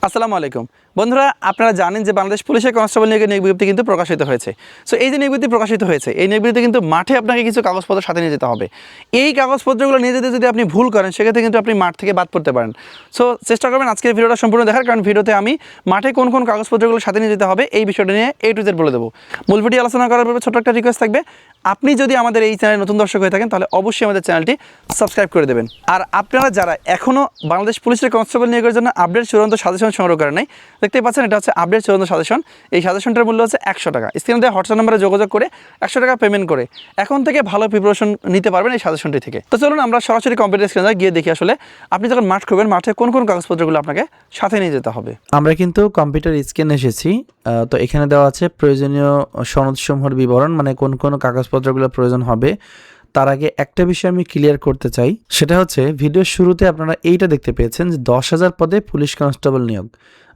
আসসালামু আলাইকুম বন্ধুরা, আপনারা জানেন যে বাংলাদেশ পুলিশের কনস্টেবল নিয়োগের নিয়োগ বিজ্ঞপ্তি কিন্তু প্রকাশিত হয়েছে। সো এই যে নিয়োগ বিজ্ঞপ্তি প্রকাশিত হয়েছে, এই নিয়োগ বিজ্ঞপ্তি কিন্তু মাঠে আপনাকে কিছু কাগজপত্র সাথে নিয়ে যেতে হবে। এই কাগজপত্রগুলো নিয়ে যেতে যদি আপনি ভুল করেন, সেক্ষেত্রে কিন্তু আপনি মাঠ থেকে বাদ পড়তে পারেন। সো চেষ্টা করবেন আজকের ভিডিওটা সম্পূর্ণ দেখার, কারণ ভিডিওতে আমি মাঠে কোন কোন কাগজপত্রগুলো সাথে নিয়ে যেতে হবে এই বিষয়টা নিয়ে A to Z বলে দেবো। মূল ভিডিও আলোচনা করার পূর্বে ছোট্ট একটা রিকোয়েস্ট থাকবে, আপনি যদি আমাদের এই চ্যানেলে নতুন দর্শক হয়ে থাকেন তাহলে অবশ্যই আমাদের চ্যানেলটি সাবস্ক্রাইব করে দেবেন। আর আপনারা যারা এখনও বাংলাদেশ পুলিশের কনস্টেবল নিয়োগের জন্য আপডেট চূড়ান্ত সাজেশন সংগ্রহ করেন নাই, দেখতে পাচ্ছেন এটা হচ্ছে আপডেট চূড়ান্ত সাজেশন। এই সাজেশনটার মূল্য হচ্ছে 100 টাকা। স্ক্রিনে দেওয়া হোয়াটসঅ্যাপ নম্বরে যোগাযোগ করে 100 টাকা পেমেন্ট করে এখন থেকে ভালো প্রিপারেশন নিতে পারবেন এই সাজেশনটি থেকে। তো চলুন আমরা সরাসরি কম্পিউটার স্ক্রিনে গিয়ে দেখি আসলে আপনি যখন মাঠ করবেন, মাঠে কোন কোন কাগজপত্রগুলো আপনাকে সাথে নিয়ে যেতে হবে। আমরা কিন্তু কম্পিউটার স্ক্রিনে এসেছি। তো এখানে দেওয়া আছে প্রয়োজনীয় সনদসমূহের বিবরণ, মানে কোন কোন কাগজপত্রগুলো প্রয়োজন হবে। তার আগে একটা বিষয় আমি ক্লিয়ার করতে চাই, সেটা হচ্ছে ভিডিওর শুরুতে আপনারা এইটা দেখতে পেয়েছেন যে 10,000 পদে পুলিশ কনস্টেবল নিয়োগ।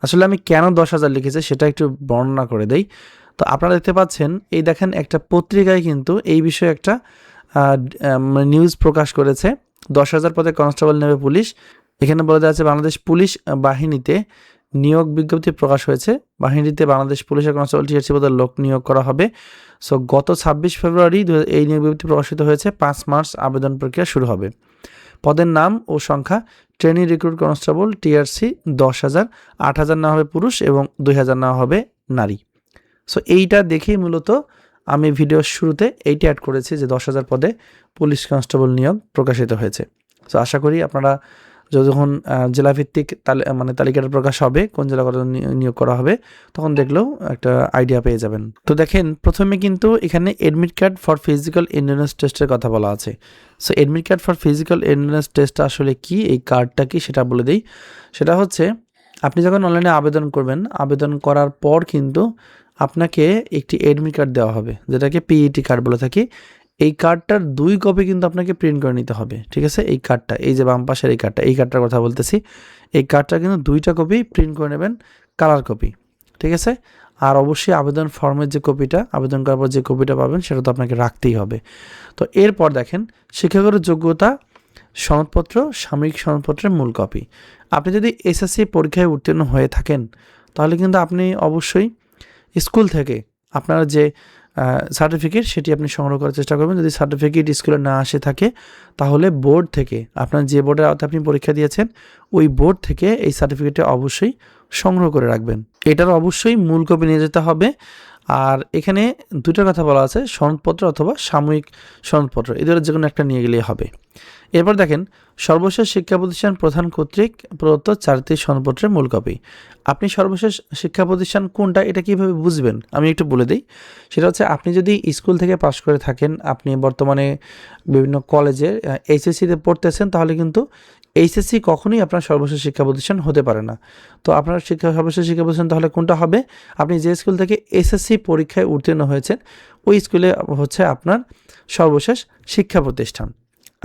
আসলে আমি কেন 10,000 লিখেছি সেটা একটু বর্ণনা করে দেই। তো আপনারা দেখতে পাচ্ছেন, এই দেখেন একটা পত্রিকায় কিন্তু এই বিষয়ে একটা নিউজ প্রকাশ করেছে। 10,000 পদে কনস্টেবল নেবে পুলিশ। এখানে বলে দেওয়া আছে বাংলাদেশ পুলিশ বাহিনীতে নিয়োগ বিজ্ঞপ্তি প্রকাশ হয়েছে। বাহিনীতে বাংলাদেশ পুলিশের কনস্টেবল টিআরসি পদে লোক নিয়োগ করা হবে। সো গত 26 ফেব্রুয়ারি এই নিয়োগ বিজ্ঞপ্তি প্রকাশিত হয়েছে। 5 মার্চ আবেদন প্রক্রিয়া শুরু হবে। পদের নাম ও সংখ্যা: ট্রেনি রিক্রুট কনস্টেবল টিআরসি 10,000, 8,000 নেওয়া হবে পুরুষ এবং 2,000 নেওয়া হবে নারী। সো এইটা দেখেই মূলত আমি ভিডিওর শুরুতে এইটা অ্যাড করেছি যে 10,000 পদে পুলিশ কনস্টেবল নিয়োগ প্রকাশিত হয়েছে। সো আশা করি আপনারা যখন জেলাভিত্তিক তালিকাটা প্রকাশ হবে কোন জেলা কত নিয়োগ করা হবে, তখন দেখলেও একটা আইডিয়া পেয়ে যাবেন। তো দেখেন, প্রথমে কিন্তু এখানে admit card for physical endurance টেস্টের কথা বলা আছে। So admit card for physical endurance টেস্টটা আসলে কি, এই কার্ডটা কি সেটা বলে দিই। সেটা হচ্ছে আপনি যখন অনলাইনে আবেদন করবেন, আবেদন করার পর কিন্তু আপনাকে একটি এডমিট কার্ড দেওয়া হবে, যেটাকে পিইটি কার্ড বলে থাকি। এই কার্ডটার 2 কপি কিন্তু আপনাকে প্রিন্ট করে নিতে হবে, ঠিক আছে? এই কার্ডটা, এই যে বাম পাশের এই কার্ডটার কথা বলতেছি। এই কার্ডটা কিন্তু 2টা কপি প্রিন্ট করে নেবেন, কালার কপি, ঠিক আছে? আর অবশ্যই আবেদন ফর্মের যে কপিটা, আবেদন করার পর যে কপিটা পাবেন সেটা তো আপনাকে রাখতেই হবে। তো এরপর দেখেন, শিক্ষাগত যোগ্যতা সনদপত্র, সাময়িক সনদপত্রের মূল কপি। আপনি যদি এসএসসি পরীক্ষায় উত্তীর্ণ হয়ে থাকেন, তাহলে কিন্তু আপনি অবশ্যই স্কুল থেকে আপনার যে সার্টিফিকেট সেটি আপনি সংগ্রহ করার চেষ্টা করবেন। যদি সার্টিফিকেট স্কুলে না আসে থাকে, তাহলে বোর্ড থেকে, আপনার যে বোর্ডের আওতায় আপনি পরীক্ষা দিয়েছেন ওই বোর্ড থেকে এই সার্টিফিকেটটা অবশ্যই সংগ্রহ করে রাখবেন। এটার অবশ্যই মূল কপি নিয়ে যেতে হবে। আর এখানে 2টা কথা বলা আছে, সনদপত্র অথবা সাময়িক সনদপত্র, এদের যে কোনো একটা নিয়ে গেলেই হবে। এরপর দেখেন, সর্বশেষ শিক্ষা প্রতিষ্ঠান প্রধান কর্তৃক প্রদত্ত 4টি সনদপত্রের মূল কপি। আপনি সর্বশেষ শিক্ষা প্রতিষ্ঠান কোনটা, এটা কীভাবে বুঝবেন আমি একটু বলে দিই। সেটা হচ্ছে, আপনি যদি স্কুল থেকে পাশ করে থাকেন, আপনি বর্তমানে বিভিন্ন কলেজে এইচএসসিতে পড়তেছেন, তাহলে কিন্তু এইচএসসি কখনোই আপনার সর্বশেষ শিক্ষা প্রতিষ্ঠান হতে পারে না। তো আপনার সর্বশেষ শিক্ষা প্রতিষ্ঠান তাহলে কোনটা হবে? আপনি যে স্কুল থেকে এসএসসি পরীক্ষায় উত্তীর্ণ হয়েছেন ওই স্কুলে হচ্ছে আপনার সর্বশেষ শিক্ষা প্রতিষ্ঠান।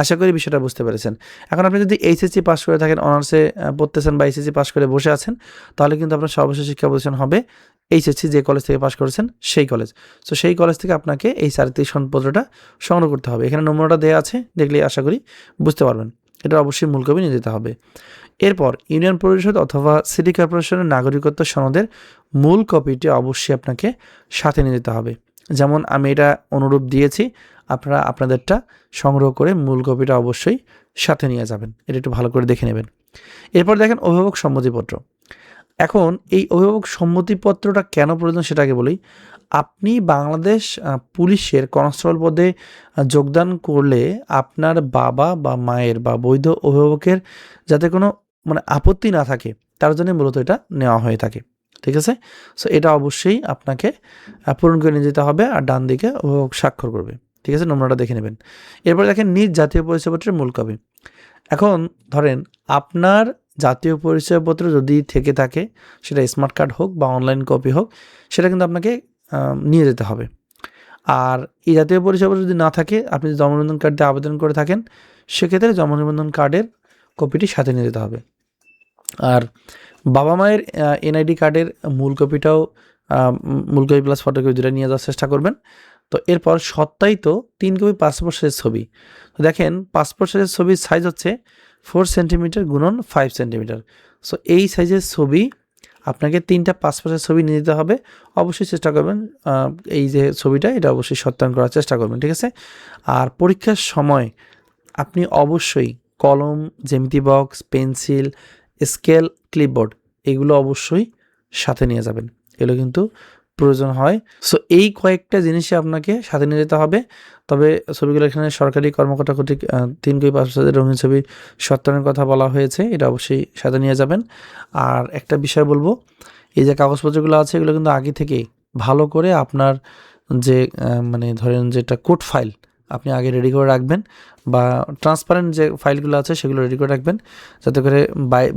আশা করি বিষয়টা বুঝতে পেরেছেন। এখন আপনি যদি এইচএসসি পাস করে থাকেন, অনার্সে পড়তেছেন বা এইচএসসি পাস করে বসে আছেন, তাহলে কিন্তু আপনার সর্বশেষ শিক্ষা প্রতিষ্ঠান হবে এইচএসসি যে কলেজ থেকে পাস করেছেন সেই কলেজ। সো সেই কলেজ থেকে আপনাকে এই 4টি সনদপত্রটা সংগ্রহ করতে হবে। এখানে নম্বরটা দেওয়া আছে, দেখলেই আশা করি বুঝতে পারবেন। এটা অবশ্যই মূল কপি নিয়ে যেতে হবে। এরপর ইউনিয়ন পরিষদ অথবা সিটি কর্পোরেশনের নাগরিকত্ব সনদের মূল কপিটি অবশ্যই আপনাকে সাথে নিয়ে যেতে হবে। যেমন আমি এটা অনুরূপ দিয়েছি, আপনারা আপনাদেরটা সংগ্রহ করে মূল কপিটা অবশ্যই সাথে নিয়ে যাবেন। এটা একটু ভালো করে দেখে নেবেন। এরপর দেখেন, অভিভাবক সম্মতিপত্র। এখন এই অভিভাবক সম্মতিপত্রটা কেন প্রয়োজন সেটাকে বলি। আপনি বাংলাদেশ পুলিশের কনস্টেবল পদে যোগদান করলে আপনার বাবা বা মায়ের বা বৈধ অভিভাবকের যাতে কোনো আপত্তি না থাকে, তার জন্য মূলত এটা নেওয়া হয়ে থাকে, ঠিক আছে? সো এটা অবশ্যই আপনাকে পূরণ করে নিয়ে যেতে হবে। আর ডান দিকে অভিভাবক স্বাক্ষর করবে, ঠিক আছে? নম্বরটা দেখে নেবেন। এরপর দেখেন, নিজ জাতীয় পরিচয়পত্রের মূল কপি। এখন ধরেন আপনার জাতীয় পরিচয়পত্র যদি থেকে থাকে, সেটা স্মার্ট কার্ড হোক বা অনলাইন কপি হোক, সেটা কিন্তু আপনাকে নিয়ে যেতে হবে। আর এই জাতীয় পরিচয়পত্র যদি না থাকে, আপনি জন্ম নিবন্ধন কার্ড দিয়ে আবেদন করে থাকেন, সেক্ষেত্রে জন্ম নিবন্ধন কার্ডের কপিটি সাথে নিয়ে যেতে হবে। আর বাবা মায়ের এনআইডি কার্ডের মূল কপিটাও, মূল কপি প্লাস ফটোকপি দুটো নিয়ে যাওয়ার চেষ্টা করবেন। তো এরপর সত্যায়িত 3 কপি পাসপোর্ট সাইজের ছবি। তো দেখেন, পাসপোর্ট সাইজের ছবির সাইজ হচ্ছে 4 সেন্টিমিটার গুণন 5 সেন্টিমিটার। সো এই সাইজের ছবি আপনাকে 3টা পাসপোর্টের ছবি নিয়ে দিতে হবে। অবশ্যই চেষ্টা করবেন এই যে ছবিটা এটা অবশ্যই সত্যায়ন করার চেষ্টা করবেন, ঠিক আছে? আর পরীক্ষার সময় আপনি অবশ্যই কলম, জ্যামিতি বক্স, পেন্সিল, স্কেল, ক্লিপবোর্ড এগুলো অবশ্যই সাথে নিয়ে যাবেন। এগুলো কিন্তু প্রয়োজন হয়। সো এই কয়েকটা জিনিসই আপনাকে সাথে নিয়ে যেতে হবে। তবে ছবিগুলো এখানে সরকারি কর্মকর্তা কর্তৃক 3 কপি পাসপোর্টের রঙিন ছবি সত্যায়নের কথা বলা হয়েছে, এটা অবশ্যই সাথে নিয়ে যাবেন। আর একটা বিষয় বলবো, এই যে কাগজপত্রগুলো আছে এগুলো কিন্তু আগে থেকেই ভালো করে আপনার যে মানে ধরেন যেটা কোড ফাইল আপনি আগে রেডি করে রাখবেন, বা ট্রান্সপারেন্ট যে ফাইলগুলো আছে সেগুলো রেডি করে রাখবেন, যাতে করে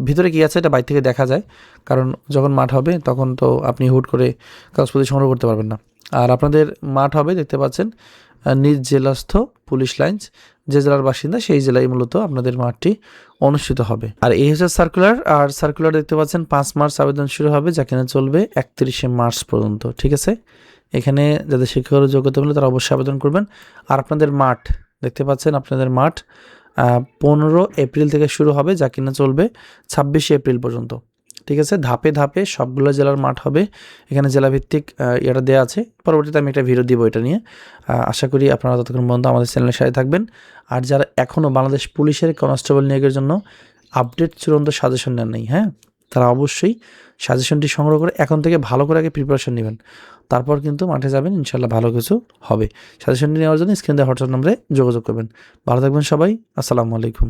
ভিতরে কী আছে এটা বাইরে থেকে দেখা যায়। কারণ যখন মাঠ হবে তখন তো আপনি হুট করে কাগজপত্র সংগ্রহ করতে পারবেন না। আর আপনাদের মাঠ হবে দেখতে পাচ্ছেন নিজ জেলাস্থ পুলিশ লাইন্স, যে জেলার বাসিন্দা সেই জেলায় মূলত আপনাদের মাঠটি অনুষ্ঠিত হবে। আর এই হচ্ছে সার্কুলার। আর সার্কুলার দেখতে পাচ্ছেন 5 মার্চ আবেদন শুরু হবে, যা কিনা চলবে 31শে মার্চ পর্যন্ত, ঠিক আছে? এখানে যাদের শিক্ষাগত যোগ্যতা মিলে তারা অবশ্যই আবেদন করবেন। আর আপনাদের মাঠ দেখতে পাচ্ছেন, আপনাদের মাঠ 15 এপ্রিল থেকে শুরু হবে, যা কিনা চলবে 26শে এপ্রিল পর্যন্ত, ঠিক আছে? ধাপে ধাপে সবগুলো জেলার মাঠ হবে। এখানে জেলাভিত্তিক এটা দেওয়া আছে, পরবর্তীতে আমি একটা ভিডিও দিব এটা নিয়ে। আশা করি আপনারা ততক্ষণ পর্যন্ত আমাদের চ্যানেলের সাথে থাকবেন। আর যারা এখনও বাংলাদেশ পুলিশের কনস্টেবল নিয়োগের জন্য আপডেট চূড়ান্ত সাজেশন নেন নাই, হ্যাঁ, তারা অবশ্যই সাজেশনটি সংগ্রহ করে এখন থেকে ভালো করে আগে প্রিপারেশন নেবেন, তারপর কিন্তু মাঠে যাবেন, ইনশাল্লাহ ভালো কিছু হবে। সাজেশনটি নেওয়ার জন্য স্ক্রিন দেওয়া হোয়াটসঅ্যাপ নম্বরে যোগাযোগ করবেন। ভালো থাকবেন সবাই, আসসালামু আলাইকুম।